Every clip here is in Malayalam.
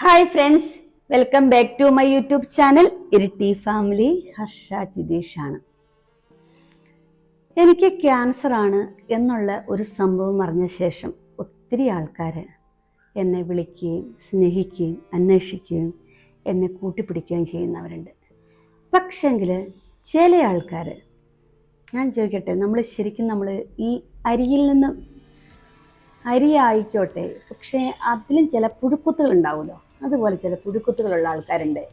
Hi friends, welcome back to my YouTube channel Iritty family. Harsha ജിതീഷാണ്. എനിക്ക് ക്യാൻസർ ആണ് എന്നുള്ള ഒരു സംഭവം അറിഞ്ഞ ശേഷം ഒത്തിരി ആൾക്കാർ എന്നെ വിളിക്കുകയും സ്നേഹിക്കുകയും അന്വേഷിക്കുകയും എന്നെ കൂട്ടിപ്പിടിക്കുകയും ചെയ്യുന്നവരുണ്ട്. പക്ഷെങ്കിൽ ചില ആൾക്കാർ, ഞാൻ ചോദിക്കട്ടെ, നമ്മൾ ഈ അരിയിൽ നിന്ന് അരി ആയിക്കോട്ടെ, പക്ഷേ അതിലും ചില പുഴുക്കുത്തുകൾ ഉണ്ടാവുമല്ലോ, അതുപോലെ ചില പുഴുക്കുത്തുകളുള്ള ആൾക്കാരുണ്ട്.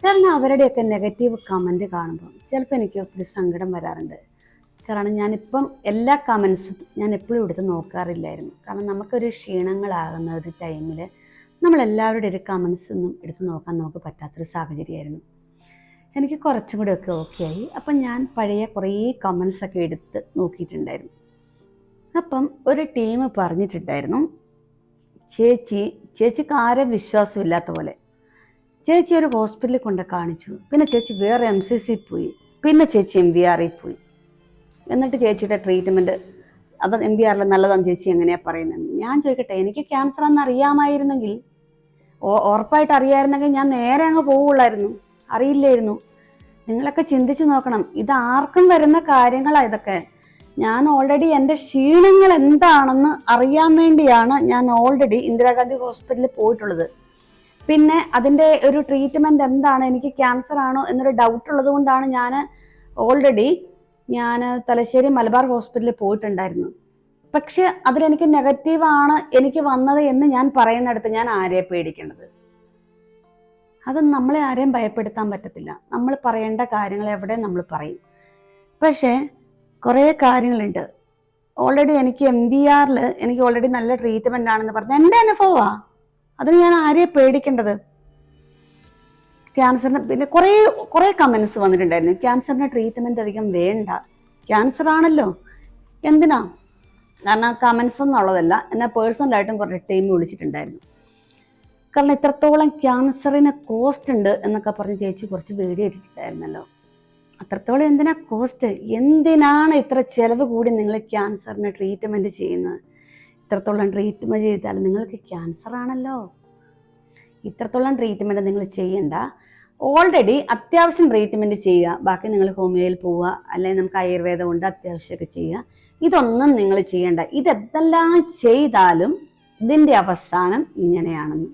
കാരണം അവരുടെയൊക്കെ നെഗറ്റീവ് കമൻറ്റ് കാണുമ്പോൾ ചിലപ്പോൾ എനിക്ക് ഒത്തിരി സങ്കടം വരാറുണ്ട്. കാരണം ഞാനിപ്പം എല്ലാ കമൻസും ഞാൻ എപ്പോഴും എടുത്ത് നോക്കാറില്ലായിരുന്നു. കാരണം നമുക്കൊരു ക്ഷീണങ്ങളാകുന്ന ഒരു ടൈമിൽ നമ്മളെല്ലാവരുടെ ഒരു കമൻസ് ഒന്നും എടുത്ത് നോക്കാൻ നമുക്ക് പറ്റാത്തൊരു സാഹചര്യമായിരുന്നു. എനിക്ക് കുറച്ചും കൂടെയൊക്കെ ഓക്കെ ആയി. അപ്പം ഞാൻ പഴയ കുറേ കമൻസൊക്കെ എടുത്ത് നോക്കിയിട്ടുണ്ടായിരുന്നു. അപ്പം ഒരു ടീം പറഞ്ഞിട്ടുണ്ടായിരുന്നു, ചേച്ചിക്ക് ആരും വിശ്വാസമില്ലാത്ത പോലെ ചേച്ചി ഒരു ഹോസ്പിറ്റലിൽ കൊണ്ട് കാണിച്ചു, പിന്നെ ചേച്ചി വേറെ MCC പോയി, പിന്നെ ചേച്ചി MBR പോയി, എന്നിട്ട് ചേച്ചിയുടെ ട്രീറ്റ്മെൻറ്റ് അത് MBR നല്ലതാണെന്ന് ചേച്ചി എങ്ങനെയാണ് പറയുന്നത്? ഞാൻ ചോദിക്കട്ടെ, എനിക്ക് ക്യാൻസർ ആണെന്ന് അറിയാമായിരുന്നെങ്കിൽ, ഉറപ്പായിട്ട് അറിയാമായിരുന്നെങ്കിൽ ഞാൻ നേരെ അങ്ങ് പോവുള്ളായിരുന്നു. അറിയില്ലായിരുന്നു. നിങ്ങളൊക്കെ ചിന്തിച്ച് നോക്കണം, ഇത് ആർക്കും വരുന്ന കാര്യങ്ങളാണ് ഇതൊക്കെ. ഞാൻ ഓൾറെഡി എൻ്റെ ക്ഷീണങ്ങൾ എന്താണെന്ന് അറിയാൻ വേണ്ടിയാണ് ഞാൻ ഓൾറെഡി ഇന്ദിരാഗാന്ധി ഹോസ്പിറ്റലിൽ പോയിട്ടുള്ളത്. പിന്നെ അതിൻ്റെ ഒരു ട്രീറ്റ്മെൻറ്റ് എന്താണ്, എനിക്ക് ക്യാൻസർ ആണോ എന്നൊരു ഡൗട്ട് ഉള്ളത് കൊണ്ടാണ് ഞാൻ തലശ്ശേരി മലബാർ ഹോസ്പിറ്റലിൽ പോയിട്ടുണ്ടായിരുന്നു. പക്ഷെ അതിലെനിക്ക് നെഗറ്റീവാണ് എനിക്ക് വന്നത് എന്ന് ഞാൻ പറയുന്നിടത്ത് ഞാൻ ആരെയെ പേടിക്കേണ്ടത്? അത് നമ്മളെ ആരെയും ഭയപ്പെടുത്താൻ പറ്റത്തില്ല. നമ്മൾ പറയേണ്ട കാര്യങ്ങൾ എവിടെ നമ്മൾ പറയും. പക്ഷേ കുറേ കാര്യങ്ങളുണ്ട്. ഓൾറെഡി എനിക്ക് MBR എനിക്ക് ഓൾറെഡി നല്ല ട്രീറ്റ്മെൻ്റ് ആണെന്ന് പറഞ്ഞാൽ എൻ്റെ അനുഭവമാണ്. അതിന് ഞാൻ ആരെയും പേടിക്കേണ്ടത്? ക്യാൻസറിന് പിന്നെ കുറേ കമൻസ് വന്നിട്ടുണ്ടായിരുന്നു, ക്യാൻസറിന് ട്രീറ്റ്മെൻറ്റ് അധികം വേണ്ട, ക്യാൻസർ ആണല്ലോ എന്തിനാ. കാരണം കമൻസ് എന്നുള്ളതല്ല, എന്നെ പേഴ്സണലായിട്ടും കുറേ ടൈം വിളിച്ചിട്ടുണ്ടായിരുന്നു. കാരണം ഇത്രത്തോളം ക്യാൻസറിന് കോസ്റ്റ് ഉണ്ട് എന്നൊക്കെ പറഞ്ഞ് ചേച്ചി കുറച്ച് വീഡിയോ ഇട്ടിട്ടുണ്ടായിരുന്നല്ലോ. അത്രത്തോളം എന്തിനാ കോസ്റ്റ്? എന്തിനാണ് ഇത്ര ചിലവ് കൂടി നിങ്ങൾ ക്യാൻസറിന് ട്രീറ്റ്മെൻറ്റ് ചെയ്യുന്നത്? ഇത്രത്തോളം ട്രീറ്റ്മെൻറ്റ് ചെയ്താൽ നിങ്ങൾക്ക് ക്യാൻസർ ആണല്ലോ. ഇത്രത്തോളം ട്രീറ്റ്മെൻറ്റ് നിങ്ങൾ ചെയ്യണ്ട. ഓൾറെഡി അത്യാവശ്യം ട്രീറ്റ്മെൻറ്റ് ചെയ്യുക, ബാക്കി നിങ്ങൾ ഹോമിയോയിൽ പോവുക, അല്ലെങ്കിൽ നമുക്ക് ആയുർവേദം കൊണ്ട് അത്യാവശ്യമൊക്കെ ചെയ്യുക. ഇതൊന്നും നിങ്ങൾ ചെയ്യണ്ട. ഇതെല്ലാം ചെയ്താലും ഇതിൻ്റെ അവസാനം ഇങ്ങനെയാണെന്ന്.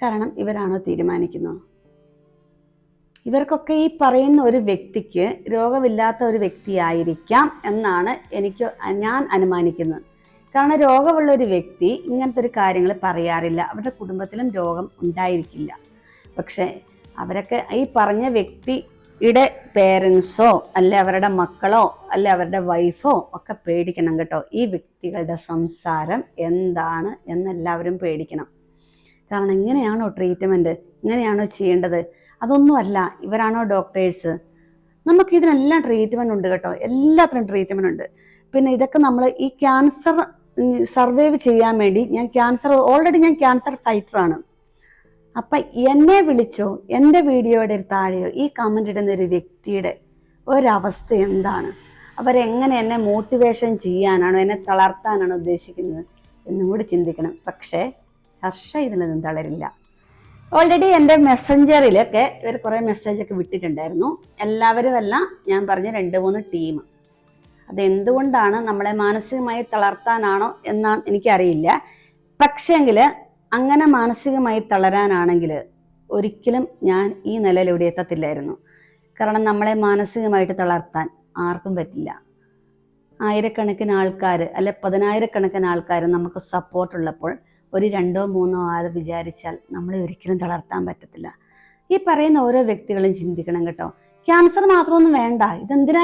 കാരണം ഇവരാണോ തീരുമാനിക്കുന്നത്? ഇവർക്കൊക്കെ ഈ പറയുന്ന ഒരു വ്യക്തിക്ക് രോഗമില്ലാത്ത ഒരു വ്യക്തിയായിരിക്കാം എന്നാണ് ഞാൻ അനുമാനിക്കുന്നത്. കാരണം രോഗമുള്ള ഒരു വ്യക്തി ഇങ്ങനത്തെ ഒരു കാര്യങ്ങൾ പറയാറില്ല. അവരുടെ കുടുംബത്തിലും രോഗം ഉണ്ടായിരിക്കില്ല. പക്ഷേ അവരൊക്കെ ഈ പറഞ്ഞ വ്യക്തിയുടെ പേരൻസോ അല്ലെ അവരുടെ മക്കളോ അല്ലെ അവരുടെ വൈഫോ ഒക്കെ പേടിക്കണം കേട്ടോ. ഈ വ്യക്തികളുടെ സംസാരം എന്താണ് എന്നെല്ലാവരും പേടിക്കണം. കാരണം ഇങ്ങനെയാണോ ട്രീറ്റ്മെൻറ്റ്, ഇങ്ങനെയാണോ ചെയ്യേണ്ടത്? അതൊന്നുമല്ല. ഇവരാണോ ഡോക്ടേഴ്സ്? നമുക്കിതിനെല്ലാം ട്രീറ്റ്മെൻറ്റ് ഉണ്ട് കേട്ടോ, എല്ലാത്തിനും ട്രീറ്റ്മെൻറ്റ് ഉണ്ട്. പിന്നെ ഇതൊക്കെ നമ്മൾ ഈ ക്യാൻസർ സർവൈവ് ചെയ്യാൻ വേണ്ടി ഞാൻ ഓൾറെഡി ക്യാൻസർ ഫൈറ്ററാണ്. അപ്പം എന്നെ വിളിച്ചോ, എൻ്റെ വീഡിയോയുടെ താഴെയോ ഈ കമൻ്റ് ഇടുന്ന ഒരു വ്യക്തിയുടെ ഒരവസ്ഥ എന്താണ്? അവരെങ്ങനെ എന്നെ മോട്ടിവേഷൻ ചെയ്യാനാണോ, എന്നെ തളർത്താനാണോ ഉദ്ദേശിക്കുന്നത് എന്നും കൂടി ചിന്തിക്കണം. പക്ഷേ ഹർഷ ഇതിലൊന്നും തളരില്ല. ഓൾറെഡി എൻ്റെ മെസ്സഞ്ചറിലൊക്കെ ഇവർ കുറേ മെസ്സേജൊക്കെ വിട്ടിട്ടുണ്ടായിരുന്നു. എല്ലാവരുമല്ല, ഞാൻ പറഞ്ഞ 2-3 ടീം. അതെന്തുകൊണ്ടാണ്, നമ്മളെ മാനസികമായി തളർത്താനാണോ എന്നാണ് എനിക്കറിയില്ല. പക്ഷേങ്കിൽ അങ്ങനെ മാനസികമായി തളരാനാണെങ്കിൽ ഒരിക്കലും ഞാൻ ഈ നിലയിൽ ഇവിടെ എത്തത്തില്ലായിരുന്നു. കാരണം നമ്മളെ മാനസികമായിട്ട് തളർത്താൻ ആർക്കും പറ്റില്ല. ആയിരക്കണക്കിന് ആൾക്കാർ അല്ലെ 10,000-കണക്കിന് ആൾക്കാർ നമുക്ക് സപ്പോർട്ടുള്ളപ്പോൾ ഒരു 2-3 ആൾ വിചാരിച്ചാൽ നമ്മളെ ഒരിക്കലും തളർത്താൻ പറ്റത്തില്ല. ഈ പറയുന്ന ഓരോ വ്യക്തികളും ചിന്തിക്കണം കേട്ടോ. ക്യാൻസർ മാത്രമൊന്നും വേണ്ട. ഇതെന്തിനാ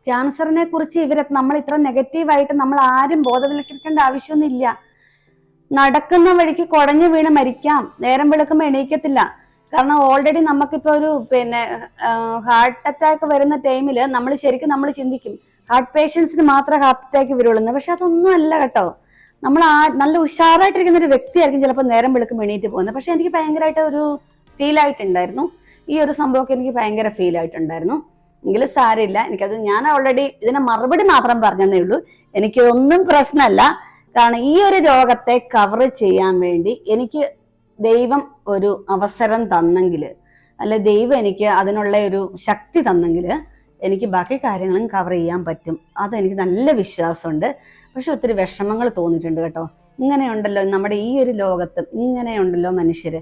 ക്യാൻസറിനെ കുറിച്ച് നമ്മൾ ഇത്ര നെഗറ്റീവായിട്ട് നമ്മൾ ആരും ബോധവൽക്കരിക്കേണ്ട ആവശ്യമൊന്നുമില്ല. നടക്കുന്ന വഴിക്ക് കുടഞ്ഞു വീണ് മരിക്കാം, നേരം വെളുക്കുമ്പോൾ എണീക്കത്തില്ല. കാരണം ഓൾറെഡി നമുക്കിപ്പോൾ ഒരു ഹാർട്ട് അറ്റാക്ക് വരുന്ന ടൈമിൽ നമ്മൾ ചിന്തിക്കും ഹാർട്ട് പേഷ്യൻസിന് മാത്രമേ ഹാർട്ട് അറ്റാക്ക് വരുള്ളൂ. പക്ഷെ അതൊന്നും അല്ല കേട്ടോ. നമ്മൾ നല്ല ഉഷാറായിട്ടിരിക്കുന്ന ഒരു വ്യക്തിയായിരിക്കും ചിലപ്പോൾ നേരം വെളുക്കുമ്പോൾ എണീറ്റ് പോകുന്നത്. പക്ഷെ എനിക്ക് ഭയങ്കരമായിട്ട് ഒരു ഫീലായിട്ടുണ്ടായിരുന്നു. ഈ ഒരു സംഭവമൊക്കെ എനിക്ക് ഭയങ്കര ഫീലായിട്ടുണ്ടായിരുന്നു. എങ്കിലും സാരമില്ല, ഞാൻ ഓൾറെഡി ഇതിനെ മറുപടി മാത്രം പറഞ്ഞതേ ഉള്ളൂ. എനിക്കൊന്നും പ്രശ്നമല്ല. കാരണം ഈ ഒരു രോഗത്തെ കവർ ചെയ്യാൻ വേണ്ടി എനിക്ക് ദൈവം ഒരു അവസരം തന്നെങ്കിൽ, അല്ലെ ദൈവം എനിക്ക് അതിനുള്ള ഒരു ശക്തി തന്നെങ്കിൽ എനിക്ക് ബാക്കി കാര്യങ്ങളും കവർ ചെയ്യാൻ പറ്റും. അതെനിക്ക് നല്ല വിശ്വാസമുണ്ട്. പക്ഷെ ഒത്തിരി വിഷമങ്ങൾ തോന്നിയിട്ടുണ്ട് കേട്ടോ. ഇങ്ങനെയുണ്ടല്ലോ നമ്മുടെ ഈ ഒരു ലോകത്ത്, ഇങ്ങനെയുണ്ടല്ലോ മനുഷ്യര്.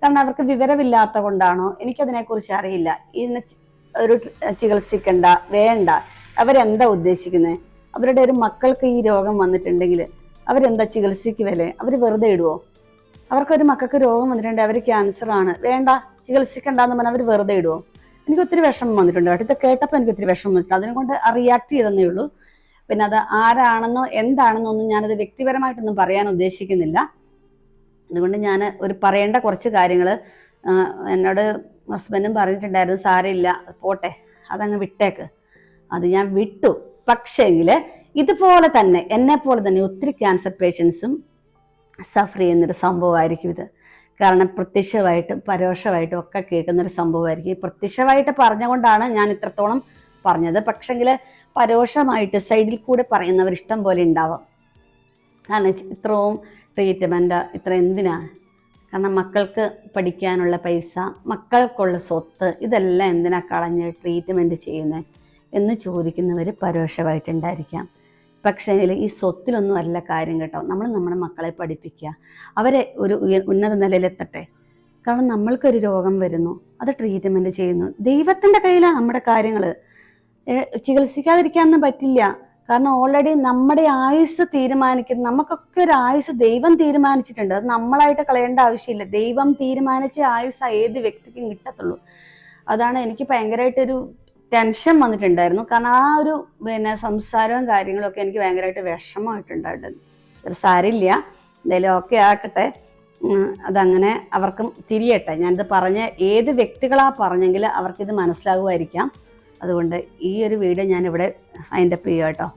കാരണം അവർക്ക് വിവരമില്ലാത്ത കൊണ്ടാണോ എനിക്കതിനെക്കുറിച്ച് അറിയില്ല. ഇതിനെ ഒരു ചികിത്സിക്കണ്ട, വേണ്ട, അവരെന്താ ഉദ്ദേശിക്കുന്നത്? അവരുടെ ഒരു മക്കൾക്ക് ഈ രോഗം വന്നിട്ടുണ്ടെങ്കിൽ അവരെന്താ ചികിത്സയ്ക്ക് വില? അവർ വെറുതെ ഇടുവോ? അവർക്കൊരു മക്കൾക്ക് രോഗം വന്നിട്ടുണ്ടെങ്കിൽ അവർ ക്യാൻസർ ആണ്, വേണ്ട ചികിത്സിക്കണ്ടെന്ന് പറഞ്ഞാൽ അവർ വെറുതെ ഇടുവോ? എനിക്ക് ഒത്തിരി വിഷമം വന്നിട്ടുണ്ട് കേട്ടോ. ഇത് കേട്ടപ്പോൾ എനിക്ക് ഒത്തിരി വിഷമം വന്നിട്ടുണ്ട്. അതിനെക്കൊണ്ട് റിയാക്ട് ചെയ്തെന്നേ ഉള്ളൂ. പിന്നെ അത് ആരാണെന്നോ എന്താണെന്നോ ഒന്നും ഞാനത് വ്യക്തിപരമായിട്ടൊന്നും പറയാൻ ഉദ്ദേശിക്കുന്നില്ല. അതുകൊണ്ട് ഞാൻ ഒരു പറയേണ്ട കുറച്ച് കാര്യങ്ങൾ എന്നോട് ഹസ്ബൻഡും പറഞ്ഞിട്ടുണ്ടായിരുന്നു, സാരമില്ല പോട്ടെ, അതങ്ങ് വിട്ടേക്ക്. അത് ഞാൻ വിട്ടു. പക്ഷേങ്കിൽ ഇതുപോലെ തന്നെ എന്നെ പോലെ തന്നെ ഒത്തിരി ക്യാൻസർ പേഷ്യൻസും സഫർ ചെയ്യുന്നൊരു സംഭവമായിരിക്കും ഇത്. കാരണം പ്രത്യക്ഷമായിട്ടും പരോക്ഷമായിട്ടും ഒക്കെ കേൾക്കുന്നൊരു സംഭവമായിരിക്കും. പ്രത്യക്ഷമായിട്ട് പറഞ്ഞുകൊണ്ടാണ് ഞാൻ ഇത്രത്തോളം പറഞ്ഞത്. പക്ഷെങ്കിൽ പരോക്ഷമായിട്ട് സൈഡിൽ കൂടെ പറയുന്നവർ ഇഷ്ടം പോലെ ഉണ്ടാവാം. കാരണം ഇത്രയും ട്രീറ്റ്മെൻറ്റ് ഇത്ര എന്തിനാ? കാരണം മക്കൾക്ക് പഠിക്കാനുള്ള പൈസ, മക്കൾക്കുള്ള സ്വത്ത്, ഇതെല്ലാം എന്തിനാ കളഞ്ഞ് ട്രീറ്റ്മെൻറ്റ് ചെയ്യുന്നത് എന്ന് ചോദിക്കുന്നവർ പരോക്ഷമായിട്ടുണ്ടായിരിക്കാം. പക്ഷേ ഈ സ്വത്തിലൊന്നും അല്ല കാര്യം കേട്ടോ. നമ്മൾ നമ്മുടെ മക്കളെ പഠിപ്പിക്കുക, അവരെ ഒരു ഉന്നത നിലയിലെത്തട്ടെ. കാരണം നമ്മൾക്കൊരു രോഗം വരുന്നു, അത് ട്രീറ്റ്മെൻറ്റ് ചെയ്യുന്നു, ദൈവത്തിൻ്റെ കയ്യിലാണ് നമ്മുടെ കാര്യങ്ങൾ. ചികിത്സിക്കാതിരിക്കാനൊന്നും പറ്റില്ല. കാരണം ഓൾറെഡി നമ്മുടെ ആയുസ് തീരുമാനിക്കുന്നത്, നമുക്കൊക്കെ ഒരു ആയുസ് ദൈവം തീരുമാനിച്ചിട്ടുണ്ട്. അത് നമ്മളായിട്ട് കളയേണ്ട ആവശ്യമില്ല. ദൈവം തീരുമാനിച്ച ആയുസ് ഏത് വ്യക്തിക്കും കിട്ടത്തുള്ളൂ. അതാണ് എനിക്ക് ഭയങ്കരമായിട്ടൊരു ടെൻഷൻ വന്നിട്ടുണ്ടായിരുന്നു. കാരണം ആ ഒരു സംസാരവും കാര്യങ്ങളൊക്കെ എനിക്ക് ഭയങ്കരമായിട്ട് വിഷമമായിട്ടുണ്ടായിട്ടുണ്ട്. സാരില്ല, എന്തായാലും ഓക്കെ ആക്കട്ടെ. അതങ്ങനെ അവർക്കും തിരിയട്ടെ. ഞാനിത് പറഞ്ഞ ഏത് വ്യക്തികളാ പറഞ്ഞെങ്കിൽ അവർക്കിത് മനസ്സിലാകുമായിരിക്കാം. അതുകൊണ്ട് ഈ ഒരു വീഡിയോ ഞാനിവിടെ വൈൻഡപ്പ് ചെയ്യാം കേട്ടോ.